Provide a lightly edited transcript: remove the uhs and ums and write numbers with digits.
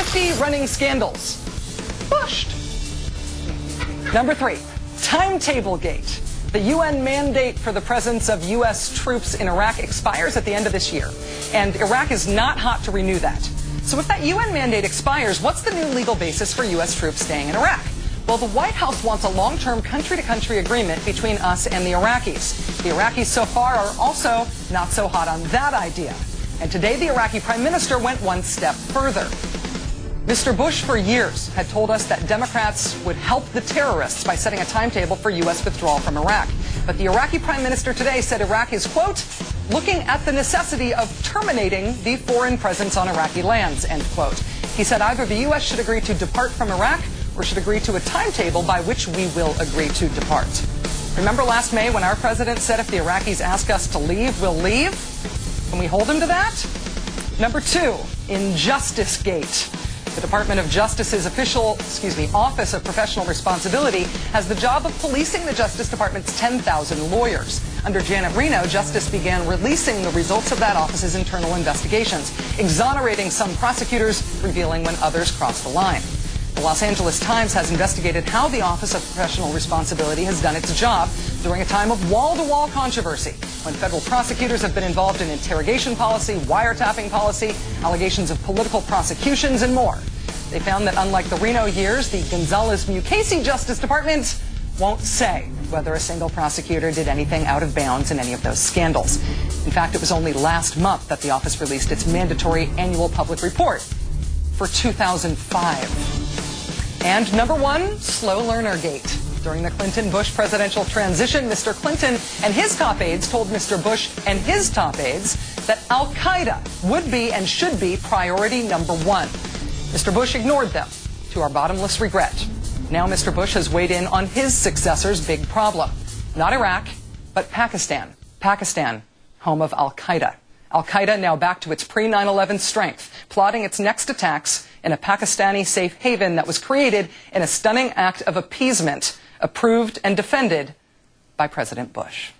50 running scandals. Bushed. Number 3, Timetable-Gate. The UN mandate for the presence of U.S. troops in Iraq expires at the end of this year, and Iraq is not hot to renew that. So if that UN mandate expires, what's the new legal basis for U.S. troops staying in Iraq? Well, the White House wants a long-term country-to-country agreement between us and the Iraqis. The Iraqis so far are also not so hot on that idea. And today the Iraqi Prime Minister went one step further. Mr. Bush for years had told us that Democrats would help the terrorists by setting a timetable for U.S. withdrawal from Iraq. But the Iraqi Prime Minister today said Iraq is, quote, looking at the necessity of terminating the foreign presence on Iraqi lands, end quote. He said either the U.S. should agree to depart from Iraq or should agree to a timetable by which we will agree to depart. Remember last May when our president said if the Iraqis ask us to leave, we'll leave? Can we hold him to that? Number 2, Injustice-Gate. The Department of Justice's Office of Professional Responsibility has the job of policing the Justice Department's 10,000 lawyers. Under Janet Reno, Justice began releasing the results of that office's internal investigations, exonerating some prosecutors, revealing when others crossed the line. The Los Angeles Times has investigated how the Office of Professional Responsibility has done its job during a time of wall-to-wall controversy, when federal prosecutors have been involved in interrogation policy, wiretapping policy, allegations of political prosecutions, and more. They found that unlike the Reno years, the Gonzales-Mukasey Justice Department won't say whether a single prosecutor did anything out of bounds in any of those scandals. In fact, it was only last month that the office released its mandatory annual public report for 2005. And number 1, Slow Learner Gate. During the Clinton-Bush presidential transition, Mr. Clinton and his top aides told Mr. Bush and his top aides that Al-Qaeda would be and should be priority number 1. Mr. Bush ignored them, to our bottomless regret. Now Mr. Bush has weighed in on his successor's big problem. Not Iraq, but Pakistan. Pakistan, home of Al-Qaeda. Al-Qaeda now back to its pre-9/11 strength, plotting its next attacks in a Pakistani safe haven that was created in a stunning act of appeasement, approved and defended by President Bush.